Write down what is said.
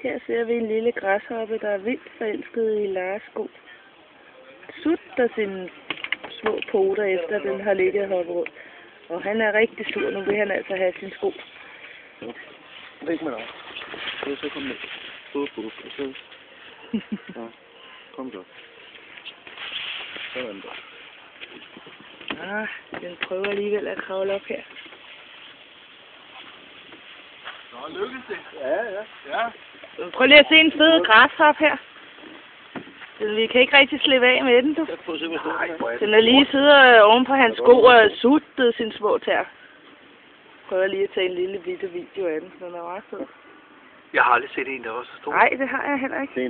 Her ser vi en lille græshoppe, der er vildt forelsket i Lars sko. Sutter sine små poter efter, den har ligget og hoppet rundt. Og han er rigtig sur, nu vil han altså have sin sko. Væk med dig. Så kom med. Så. Ja, kom så. Sådan der. Ah, den prøver alligevel at kravle op her. Nå, lykkes det. Ja. Prøv lige at se en fed græshoppe her. Vi kan ikke rigtig slippe af med den, du. Den er lige siddet oven på hans sko og suttet sine små tær. Prøver lige at tage en lille bitte video af den, den er meget fed. Jeg har aldrig set en, der var så stor. Nej, det har jeg heller ikke.